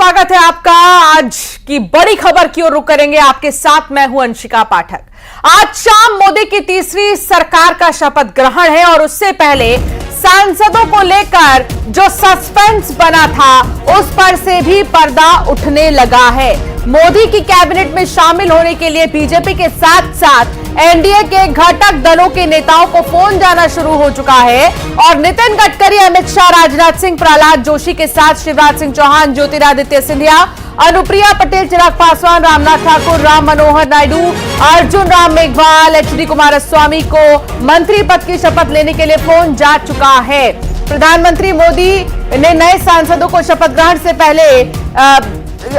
स्वागत है आपका। आज की बड़ी खबर की ओर रुख करेंगे, आपके साथ मैं हूं अंशिका पाठक। आज शाम मोदी की तीसरी सरकार का शपथ ग्रहण है और उससे पहले सांसदों को लेकर जो सस्पेंस बना था उस पर से भी पर्दा उठने लगा है। मोदी की कैबिनेट में शामिल होने के लिए बीजेपी के साथ साथ एनडीए के घटक दलों के नेताओं को फोन जाना शुरू हो चुका है और नितिन गडकरी, अमित शाह, राजनाथ सिंह, प्रहलाद जोशी के साथ शिवराज सिंह चौहान, ज्योतिरादित्य सिंधिया, अनुप्रिया पटेल, चिराग पासवान, रामनाथ ठाकुर, राम मनोहर नायडू, अर्जुन राम मेघवाल, एचडी कुमारस्वामी को मंत्री पद की शपथ लेने के लिए फोन जा चुका है। प्रधानमंत्री मोदी ने नए सांसदों को शपथ ग्रहण से पहले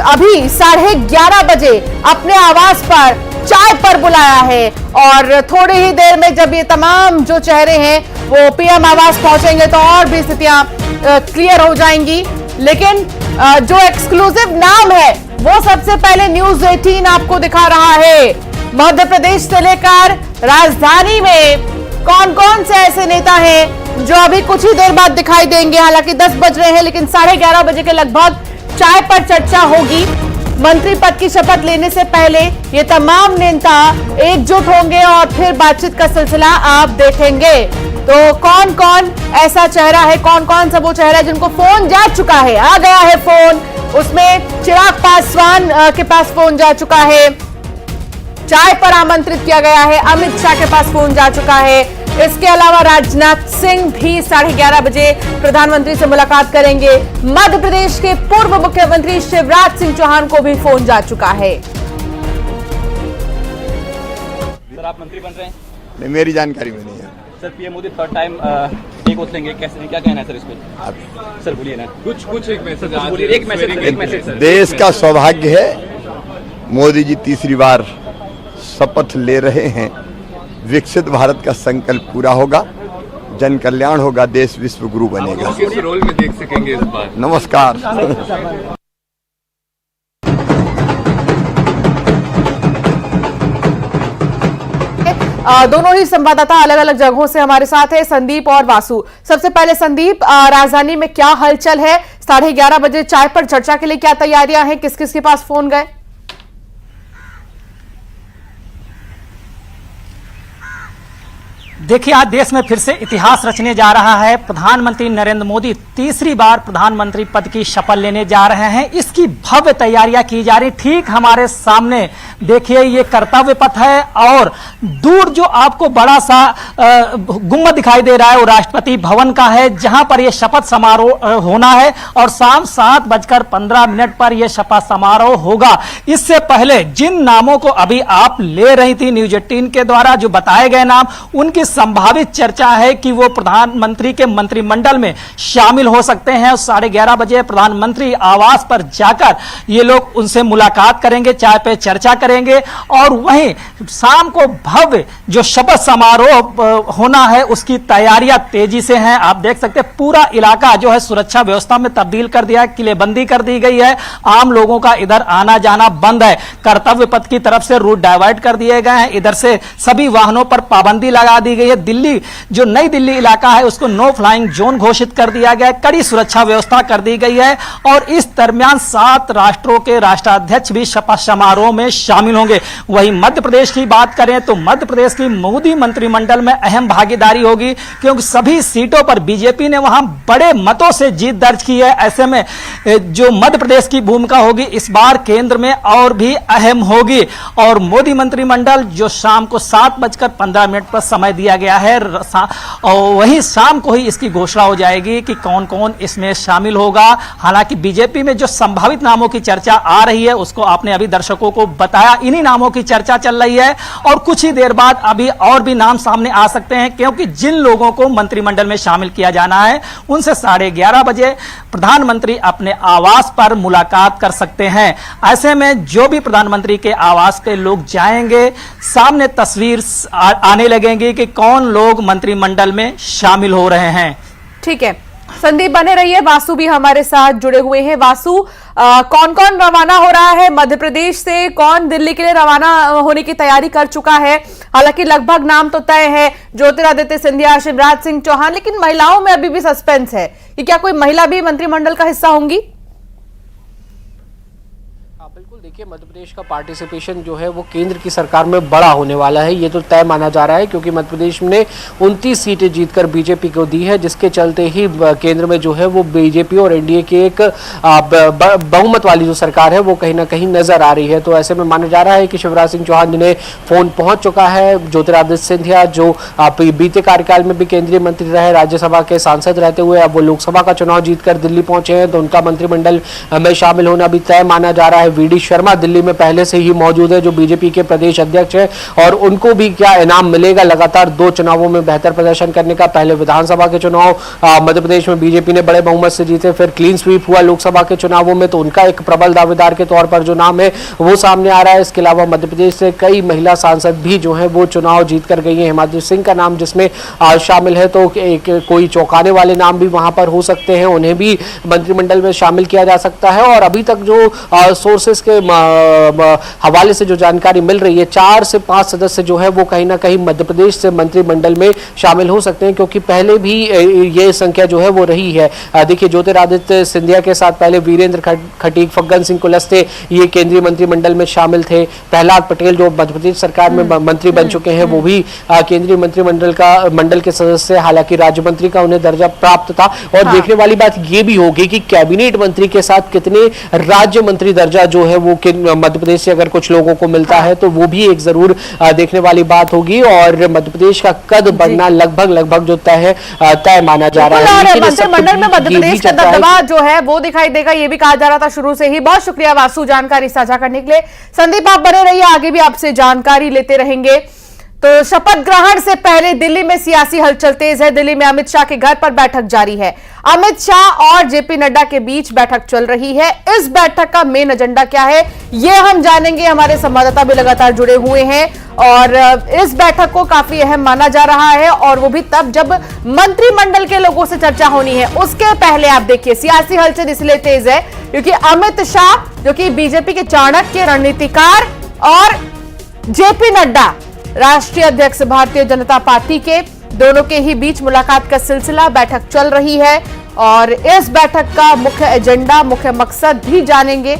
अभी 11:30 बजे अपने आवास पर चाय पर बुलाया है और थोड़ी ही देर में जब ये तमाम जो चेहरे हैं वो पीएम आवास पहुंचेंगे तो और भी स्थितियां क्लियर हो जाएंगी। लेकिन जो एक्सक्लूसिव नाम है वो सबसे पहले न्यूज 18 आपको दिखा रहा है। मध्य प्रदेश से लेकर राजधानी में कौन कौन से ऐसे नेता हैं जो अभी कुछ ही देर बाद दिखाई देंगे। हालांकि 10 बज रहे हैं, लेकिन 11:30 बजे के लगभग चाय पर चर्चा होगी। मंत्री पद की शपथ लेने से पहले ये तमाम नेता एकजुट होंगे और फिर बातचीत का सिलसिला आप देखेंगे। तो कौन कौन ऐसा चेहरा है, कौन कौन सा वो चेहरा है जिनको फोन जा चुका है, आ गया है फोन। उसमें चिराग पासवान के पास फोन जा चुका है, चाय पर आमंत्रित किया गया है, अमित शाह के पास फोन जा चुका है। इसके अलावा राजनाथ सिंह भी 11:30 बजे प्रधानमंत्री से मुलाकात करेंगे। मध्य प्रदेश के पूर्व मुख्यमंत्री शिवराज सिंह चौहान को भी फोन जा चुका है। सर, आप मंत्री बन रहे हैं? नहीं, मेरी जानकारी में नहीं है। Sir, PM Modi third time take oath लेंगे, कैसे, क्या कहना है सर इस पे? सर बोलिए ना, कुछ एक मैसेज, एक मैसेज। देश का सौभाग्य है मोदी जी तीसरी बार शपथ ले रहे हैं। विकसित भारत का संकल्प पूरा होगा, जन कल्याण होगा, देश विश्व गुरु बनेगा। आप किस रोल में देख सकेंगे इस बार? नमस्कार। दोनों ही संवाददाता अलग अलग जगहों से हमारे साथ है, संदीप और वासु। सबसे पहले संदीप, राजधानी में क्या हलचल है? 11:30 बजे चाय पर चर्चा के लिए क्या तैयारियां हैं? किस किस के पास फोन गए? देखिए, आज देश में फिर से इतिहास रचने जा रहा है। प्रधानमंत्री नरेंद्र मोदी तीसरी बार प्रधानमंत्री पद की शपथ लेने जा रहे हैं। इसकी भव्य तैयारियां की जा रही। ठीक हमारे सामने देखिए, ये कर्तव्य पथ है और दूर जो आपको बड़ा सा गुम्बद दिखाई दे रहा है वो राष्ट्रपति भवन का है, जहां पर यह शपथ समारोह होना है और शाम 7:15 पर यह शपथ समारोह होगा। इससे पहले जिन नामों को अभी आप ले रही थी न्यूज 18 के द्वारा जो बताए गए नाम, उनकी संभावित चर्चा है कि वो प्रधानमंत्री के मंत्रिमंडल में शामिल हो सकते हैं। 11:30 बजे प्रधानमंत्री आवास पर जाकर ये लोग उनसे मुलाकात करेंगे, चाय पे चर्चा करेंगे और वहीं शाम को भव्य जो शपथ समारोह होना है उसकी तैयारियां तेजी से हैं। आप देख सकते हैं पूरा इलाका जो है सुरक्षा व्यवस्था में तब्दील कर दिया है, किलेबंदी कर दी गई है, आम लोगों का इधर आना जाना बंद है। कर्तव्य पथ की तरफ से रूट डाइवर्ट कर दिए गए हैं, इधर से सभी वाहनों पर पाबंदी लगा दी गई है। दिल्ली जो नई दिल्ली इलाका है उसको नो फ्लाइंग जोन घोषित कर दिया गया है, कड़ी सुरक्षा व्यवस्था कर दी गई है और इस दरमियान 7 राष्ट्रों के राष्ट्राध्यक्ष भी शपथ समारोह में शामिल होंगे। वहीं मध्य प्रदेश की बात करें तो मध्य प्रदेश की मोदी मंत्रिमंडल में अहम भागीदारी होगी, क्योंकि सभी सीटों पर बीजेपी ने वहां बड़े मतों से जीत दर्ज की है। ऐसे में जो मध्य प्रदेश की भूमिका होगी इस बार केंद्र में और भी अहम होगी और मोदी मंत्रिमंडल जो शाम को 7:15 पर समय दिया गया है और वही शाम को ही इसकी घोषणा हो जाएगी कि कौन कौन इसमें शामिल होगा। हालांकि बीजेपी में जो संभावित नामों की चर्चा आ रही है उसको आपने अभी दर्शकों को बताया, इन्हीं नामों की चर्चा चल रही है और कुछ ही देर बाद अभी और भी नाम सामने आ सकते हैं, क्योंकि जिन लोगों को मंत्रिमंडल में शामिल किया जाना है उनसे 11:30 बजे प्रधानमंत्री अपने आवास पर मुलाकात कर सकते हैं। ऐसे में जो भी प्रधानमंत्री के आवास पे लोग जाएंगे सामने तस्वीर आने लगेंगी कि कौन लोग मंत्रिमंडल में शामिल हो रहे हैं। ठीक है संदीप, बने रहिए। वासु भी हमारे साथ जुड़े हुए हैं। वासु, कौन कौन रवाना हो रहा है मध्य प्रदेश से? कौन दिल्ली के लिए रवाना होने की तैयारी कर चुका है? हालांकि लगभग नाम तो तय है, ज्योतिरादित्य सिंधिया, शिवराज सिंह चौहान, लेकिन महिलाओं में अभी भी सस्पेंस है कि क्या कोई महिला भी मंत्रिमंडल का हिस्सा होंगी? देखिए, मध्य प्रदेश का पार्टिसिपेशन जो है वो केंद्र की सरकार में बड़ा होने वाला है, ये तो तय माना जा रहा है, क्योंकि मध्य प्रदेश ने 29 सीटें जीतकर बीजेपी को दी है, जिसके चलते ही केंद्र में जो है वो बीजेपी और एनडीए की एक बहुमत वाली जो सरकार है वो कहीं ना कहीं नजर आ रही है। तो ऐसे में माना जा रहा है कि शिवराज सिंह चौहान जिन्हें फोन पहुंच चुका है, ज्योतिरादित्य सिंधिया जो बीते कार्यकाल में भी केंद्रीय मंत्री रहे, राज्यसभा के सांसद रहते हुए अब वो लोकसभा का चुनाव जीतकर दिल्ली पहुंचे हैं, तो उनका मंत्रिमंडल में शामिल होना भी तय माना जा रहा है। वीडी शर्मा दिल्ली में पहले से ही मौजूद है, जो बीजेपी के प्रदेश अध्यक्ष है, और उनको भी क्या इनाम मिलेगा लगातार 2 चुनावों में बेहतर प्रदर्शन करने का। पहले विधानसभा के चुनाव मध्य प्रदेश में बीजेपी ने बड़े बहुमत से जीते, फिर क्लीन स्वीप हुआ लोकसभा के चुनावों में, तो उनका एक प्रबल दावेदार के तौर पर जो नाम है वो सामने आ रहा है। इसके अलावा मध्य प्रदेश से कई महिला सांसद भी जो है वो चुनाव जीत कर गई है। हिमाद्री सिंह का नाम जिसमें शामिल है, तो कोई चौंकाने वाले नाम भी वहां पर हो सकते हैं, उन्हें भी मंत्रिमंडल में शामिल किया जा सकता है। और अभी तक जो सोर्सेस के हवाले से जो जानकारी मिल रही है, 4 से 5 सदस्य जो है वो कहीं ना कहीं मध्य प्रदेश से मंत्रिमंडल में शामिल हो सकते हैं, क्योंकि पहले भी ये संख्या जो है वो रही है। देखिए, ज्योतिरादित्य सिंधिया के साथ पहले वीरेंद्र खटीक, फग्गन सिंह कुलस्ते ये केंद्रीय मंत्रिमंडल में शामिल थे। प्रहलाद पटेल जो मध्य प्रदेश सरकार में मंत्री बन चुके हैं, वो भी केंद्रीय मंत्रिमंडल के सदस्य, हालांकि राज्य मंत्री का उन्हें दर्जा प्राप्त था। और देखने वाली बात ये भी होगी कि कैबिनेट मंत्री के साथ कितने राज्य मंत्री दर्जा जो है वो मध्य प्रदेश से अगर कुछ लोगों को मिलता है, तो वो भी एक जरूर देखने वाली बात होगी। और मध्य प्रदेश का कद बढ़ना लगभग जो तय माना जा रहा है। मंत्रिमंडल में मध्य प्रदेश का दबदबा जो है वो दिखाई देगा, ये भी कहा जा रहा था शुरू से ही। बहुत शुक्रिया वासु जानकारी साझा करने के लिए। संदीप, आप बने रहिए, आगे भी आपसे जानकारी लेते रहेंगे। तो शपथ ग्रहण से पहले दिल्ली में सियासी हलचल तेज है। दिल्ली में अमित शाह के घर पर बैठक जारी है। अमित शाह और जेपी नड्डा के बीच बैठक चल रही है। इस बैठक का मेन एजेंडा क्या है, ये हम जानेंगे। हमारे संवाददाता भी लगातार जुड़े हुए हैं और इस बैठक को काफी अहम माना जा रहा है, और वो भी तब जब मंत्रिमंडल के लोगों से चर्चा होनी है। उसके पहले आप देखिए, सियासी हलचल इसलिए तेज है क्योंकि अमित शाह जो कि बीजेपी के चाणक्य रणनीतिकार और जेपी नड्डा राष्ट्रीय अध्यक्ष भारतीय जनता पार्टी के, दोनों के ही बीच मुलाकात का सिलसिला, बैठक चल रही है। और इस बैठक का मुख्य एजेंडा, मुख्य मकसद भी जानेंगे।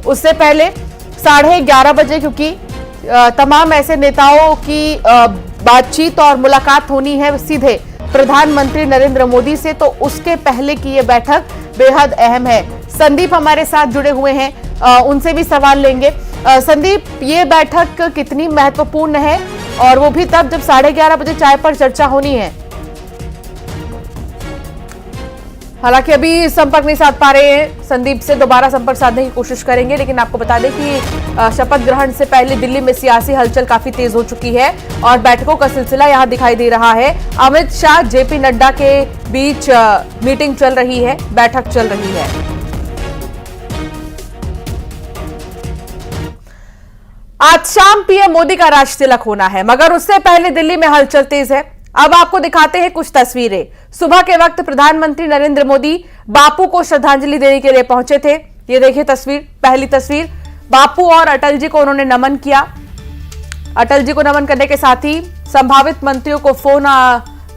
उससे पहले 11:30 बजे, क्योंकि तमाम ऐसे नेताओं की बातचीत और मुलाकात होनी है सीधे प्रधानमंत्री नरेंद्र मोदी से, तो उसके पहले की ये बैठक बेहद अहम है। संदीप हमारे साथ जुड़े हुए हैं, उनसे भी सवाल लेंगे। संदीप, ये बैठक कितनी महत्वपूर्ण है, और वो भी तब जब 11:30 बजे चाय पर चर्चा होनी है? हालांकि अभी संपर्क नहीं साध पा रहे हैं, संदीप से दोबारा संपर्क साधने की कोशिश करेंगे। लेकिन आपको बता दें कि शपथ ग्रहण से पहले दिल्ली में सियासी हलचल काफी तेज हो चुकी है और बैठकों का सिलसिला यहां दिखाई दे रहा है। अमित शाह, जेपी नड्डा के बीच मीटिंग चल रही है, बैठक चल रही है। आज शाम पीएम मोदी का राज तिलक होना है, मगर उससे पहले दिल्ली में हलचल तेज है। अब आपको दिखाते हैं कुछ तस्वीरें। सुबह के वक्त प्रधानमंत्री नरेंद्र मोदी बापू को श्रद्धांजलि देने के लिए पहुंचे थे। ये देखिए तस्वीर, पहली तस्वीर। बापू और अटल जी को उन्होंने नमन किया। अटल जी को नमन करने के साथ ही संभावित मंत्रियों को फोन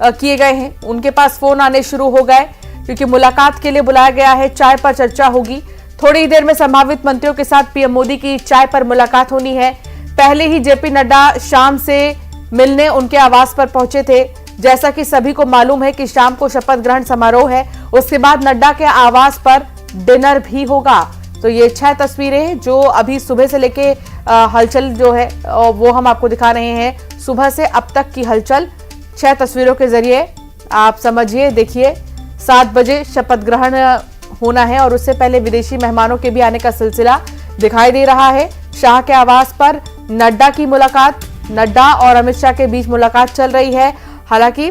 किए गए हैं। उनके पास फोन आने शुरू हो गए क्योंकि मुलाकात के लिए बुलाया गया है। चाय पर चर्चा होगी। थोड़ी देर में संभावित मंत्रियों के साथ पीएम मोदी की चाय पर मुलाकात होनी है। पहले ही जेपी नड्डा शाम से मिलने उनके आवास पर पहुंचे थे। जैसा कि सभी को मालूम है कि शाम को शपथ ग्रहण समारोह है, उसके बाद नड्डा के आवास पर डिनर भी होगा। तो ये 6 तस्वीरें जो अभी सुबह से लेके हलचल जो है वो हम आपको दिखा रहे हैं। सुबह से अब तक की हलचल 6 तस्वीरों के जरिए आप समझिए। देखिए 7 बजे शपथ ग्रहण होना है और उससे पहले विदेशी मेहमानों के भी आने का सिलसिला दिखाई दे रहा है। शाह के आवास पर नड्डा की मुलाकात, नड्डा और अमित शाह के बीच मुलाकात चल रही है। हालांकि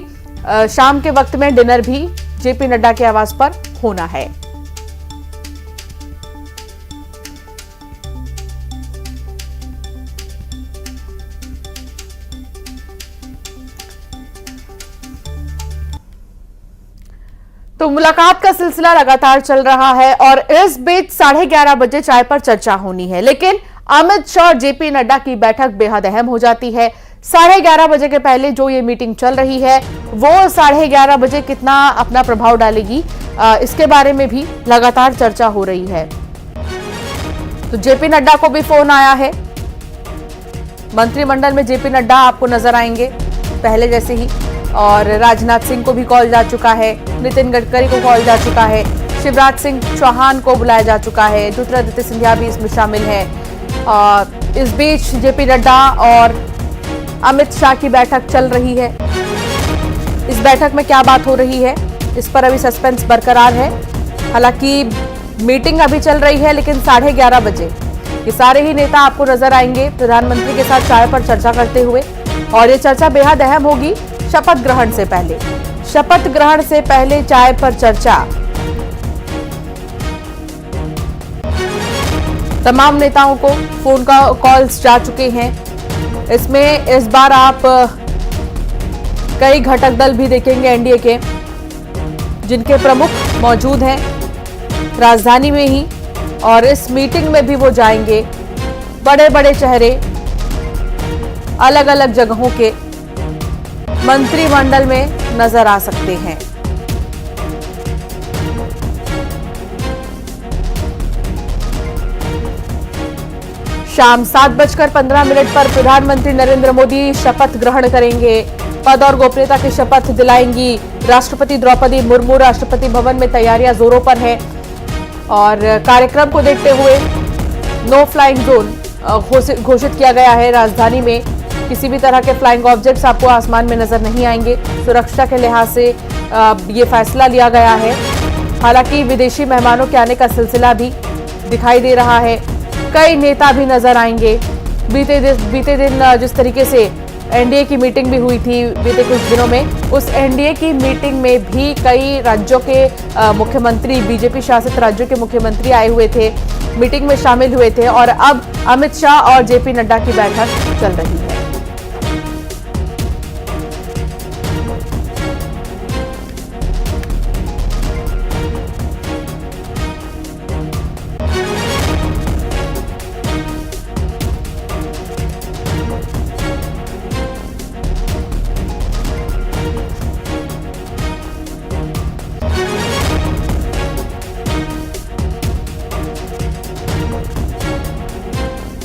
शाम के वक्त में डिनर भी जेपी नड्डा के आवास पर होना है। तो मुलाकात का सिलसिला लगातार चल रहा है और इस बीच 11:30 बजे चाय पर चर्चा होनी है। लेकिन अमित शाह और जेपी नड्डा की बैठक बेहद अहम हो जाती है। 11:30 बजे के पहले जो ये मीटिंग चल रही है वो 11:30 बजे कितना अपना प्रभाव डालेगी, इसके बारे में भी लगातार चर्चा हो रही है। तो जेपी नड्डा को भी फोन आया है। मंत्रिमंडल में जेपी नड्डा आपको नजर आएंगे पहले जैसे ही, और राजनाथ सिंह को भी कॉल जा चुका है, नितिन गडकरी को कॉल जा चुका है, शिवराज सिंह चौहान को बुलाया जा चुका है, ज्योतिरादित्य सिंधिया भी इसमें शामिल है। इस बीच जेपी नड्डा और अमित शाह की बैठक चल रही है। इस बैठक में क्या बात हो रही है, इस पर अभी सस्पेंस बरकरार है। हालांकि मीटिंग अभी चल रही है, लेकिन 11:30 बजे ये सारे ही नेता आपको नजर आएंगे प्रधानमंत्री के साथ चाय पर चर्चा करते हुए, और ये चर्चा बेहद अहम होगी शपथ ग्रहण से पहले। शपथ ग्रहण से पहले चाय पर चर्चा। तमाम नेताओं को फोन कॉल्स जा चुके हैं। इसमें इस बार आप कई घटक दल भी देखेंगे एनडीए के, जिनके प्रमुख मौजूद हैं राजधानी में ही, और इस मीटिंग में भी वो जाएंगे। बड़े बड़े चेहरे अलग अलग जगहों के मंत्रिमंडल में नजर आ सकते हैं। शाम 7:15 पर प्रधानमंत्री नरेंद्र मोदी शपथ ग्रहण करेंगे। पद और गोपनीयता की शपथ दिलाएंगी राष्ट्रपति द्रौपदी मुर्मू। राष्ट्रपति भवन में तैयारियां जोरों पर है, और कार्यक्रम को देखते हुए नो फ्लाइंग जोन घोषित किया गया है। राजधानी में किसी भी तरह के फ्लाइंग ऑब्जेक्ट्स आपको आसमान में नजर नहीं आएंगे। सुरक्षा के लिहाज से ये फैसला लिया गया है। हालांकि विदेशी मेहमानों के आने का सिलसिला भी दिखाई दे रहा है। कई नेता भी नजर आएंगे। बीते दिन जिस तरीके से एनडीए की मीटिंग भी हुई थी बीते कुछ दिनों में, उस एनडीए की मीटिंग में भी कई राज्यों के मुख्यमंत्री, बीजेपी शासित राज्यों के मुख्यमंत्री आए हुए थे, मीटिंग में शामिल हुए थे, और अब अमित शाह और जेपी नड्डा की बैठक चल रही है।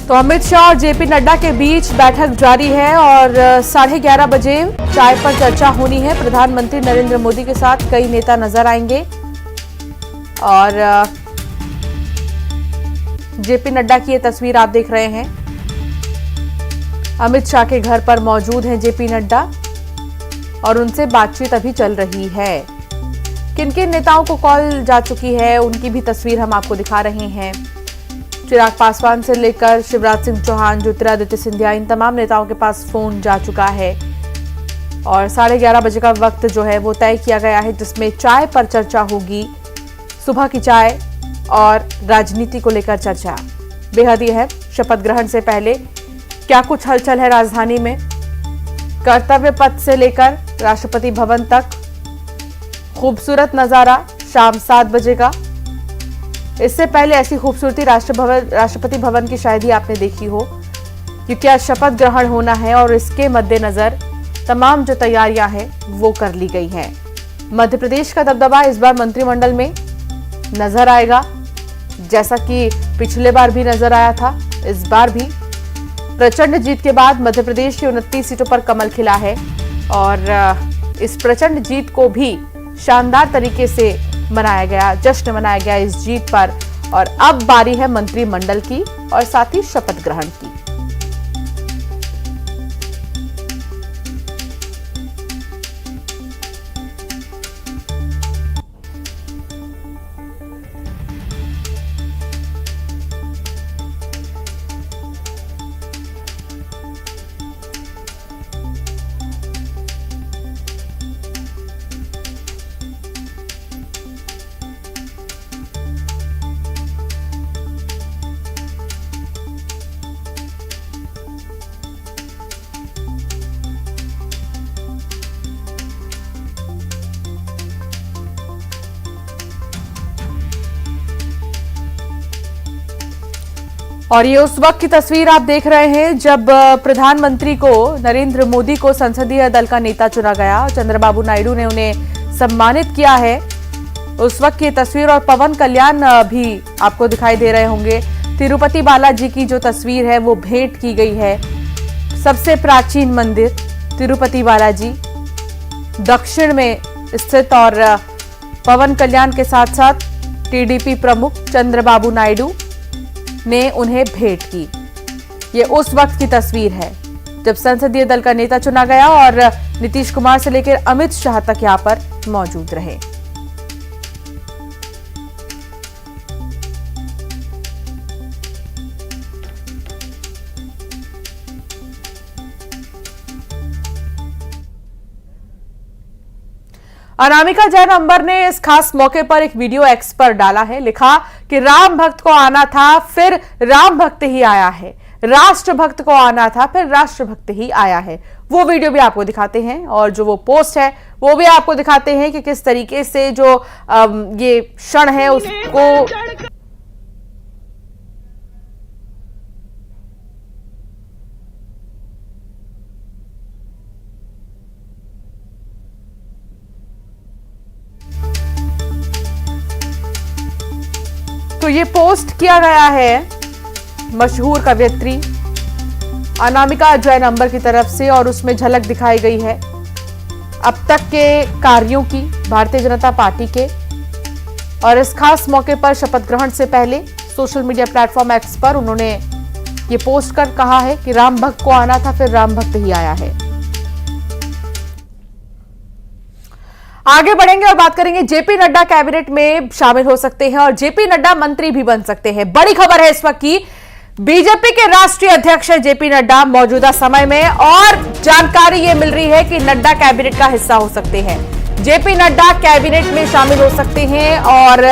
तो अमित शाह और जेपी नड्डा के बीच बैठक जारी है, और 11:30 बजे चाय पर चर्चा होनी है। प्रधानमंत्री नरेंद्र मोदी के साथ कई नेता नजर आएंगे, और जेपी नड्डा की ये तस्वीर आप देख रहे हैं। अमित शाह के घर पर मौजूद हैं जेपी नड्डा, और उनसे बातचीत अभी चल रही है। किन किन नेताओं को कॉल जा चुकी है, उनकी भी तस्वीर हम आपको दिखा रहे हैं। चिराग पासवान से लेकर शिवराज सिंह चौहान, ज्योतिरादित्य सिंधिया, इन तमाम नेताओं के पास फोन जा चुका है, और 11:30 बजे का वक्त जो है वो तय किया गया है, जिसमें चाय पर चर्चा होगी। सुबह की चाय और राजनीति को लेकर चर्चा बेहद ही है। शपथ ग्रहण से पहले क्या कुछ हलचल है राजधानी में, कर्तव्य पथ से लेकर राष्ट्रपति भवन तक खूबसूरत नजारा शाम 7 बजे का। इससे पहले ऐसी खूबसूरती राष्ट्रपति भवन की शायद ही आपने देखी हो, क्योंकि आज शपथ ग्रहण होना है, और इसके मद्देनजर तमाम जो तैयारियां हैं वो कर ली गई हैं। मध्य प्रदेश का दबदबा इस बार मंत्रिमंडल में नजर आएगा, जैसा कि पिछले बार भी नजर आया था। इस बार भी प्रचंड जीत के बाद मध्य प्रदेश की 29 सीटों पर कमल खिला है, और इस प्रचंड जीत को भी शानदार तरीके से मनाया गया, जश्न मनाया गया इस जीत पर। और अब बारी है मंत्रिमंडल की, और साथ ही शपथ ग्रहण की। और ये उस वक्त की तस्वीर आप देख रहे हैं जब प्रधानमंत्री को, नरेंद्र मोदी को संसदीय दल का नेता चुना गया। चंद्रबाबू नायडू ने उन्हें सम्मानित किया है। उस वक्त की तस्वीर, और पवन कल्याण भी आपको दिखाई दे रहे होंगे। तिरुपति बालाजी की जो तस्वीर है वो भेंट की गई है। सबसे प्राचीन मंदिर तिरुपति बालाजी दक्षिण में स्थित और पवन कल्याण के साथ साथ टीडीपी प्रमुख चंद्रबाबू नायडू ने उन्हें भेंट की। ये उस वक्त की तस्वीर है जब संसदीय दल का नेता चुना गया और नीतीश कुमार से लेकर अमित शाह तक यहां पर मौजूद रहे। अनामिका जैन अंबर ने इस खास मौके पर एक वीडियो एक्स पर डाला है। लिखा कि राम भक्त को आना था फिर राम भक्त ही आया है, राष्ट्र भक्त को आना था फिर राष्ट्र भक्त ही आया है। वो वीडियो भी आपको दिखाते हैं और जो वो पोस्ट है वो भी आपको दिखाते हैं कि किस तरीके से जो ये क्षण है उसको तो ये पोस्ट किया गया है मशहूर कवयित्री अनामिका जैन अंबर की तरफ से और उसमें झलक दिखाई गई है अब तक के कार्यों की भारतीय जनता पार्टी के। और इस खास मौके पर शपथ ग्रहण से पहले सोशल मीडिया प्लेटफॉर्म एक्स पर उन्होंने ये पोस्ट कर कहा है कि राम भक्त को आना था फिर राम भक्त ही आया है। आगे बढ़ेंगे और बात करेंगे जेपी नड्डा कैबिनेट में शामिल हो सकते हैं और जेपी नड्डा मंत्री भी बन सकते हैं। बड़ी खबर है इस वक्त की, बीजेपी के राष्ट्रीय अध्यक्ष है जेपी नड्डा मौजूदा समय में और जानकारी यह मिल रही है कि नड्डा कैबिनेट का हिस्सा हो सकते हैं। जेपी नड्डा कैबिनेट में शामिल हो सकते हैं और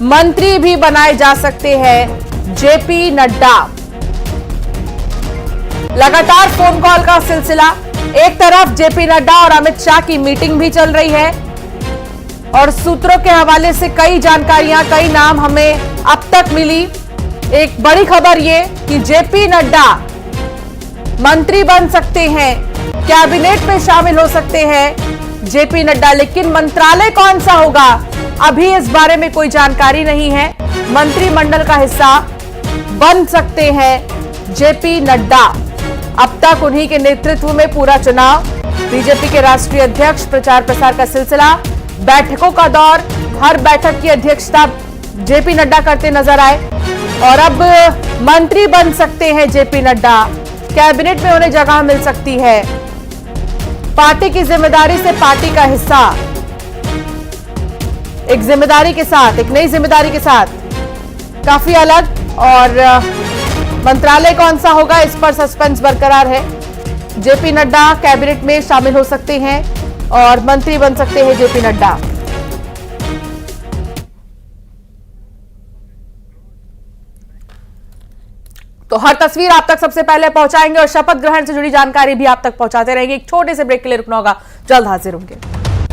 मंत्री भी बनाए जा सकते हैं जेपी नड्डा। लगातार फोन कॉल का सिलसिला, एक तरफ जेपी नड्डा और अमित शाह की मीटिंग भी चल रही है और सूत्रों के हवाले से कई जानकारियां, कई नाम हमें अब तक मिली। एक बड़ी खबर ये कि जेपी नड्डा मंत्री बन सकते हैं, कैबिनेट में शामिल हो सकते हैं जेपी नड्डा, लेकिन मंत्रालय कौन सा होगा अभी इस बारे में कोई जानकारी नहीं है। मंत्रिमंडल का हिस्सा बन सकते हैं जेपी नड्डा। अब तक उन्हीं के नेतृत्व में पूरा चुनाव, बीजेपी के राष्ट्रीय अध्यक्ष, प्रचार प्रसार का सिलसिला, बैठकों का दौर, हर बैठक की अध्यक्षता जेपी नड्डा करते नजर आए और अब मंत्री बन सकते हैं जेपी नड्डा। कैबिनेट में उन्हें जगह मिल सकती है, पार्टी की जिम्मेदारी से पार्टी का हिस्सा, एक जिम्मेदारी के साथ, एक नई जिम्मेदारी के साथ, काफी अलग। और मंत्रालय कौन सा होगा इस पर सस्पेंस बरकरार है। जेपी नड्डा कैबिनेट में शामिल हो सकते हैं और मंत्री बन सकते हैं जेपी नड्डा। तो हर तस्वीर आप तक सबसे पहले पहुंचाएंगे और शपथ ग्रहण से जुड़ी जानकारी भी आप तक पहुंचाते रहेंगे। एक छोटे से ब्रेक के लिए रुकना होगा, जल्द हाजिर होंगे।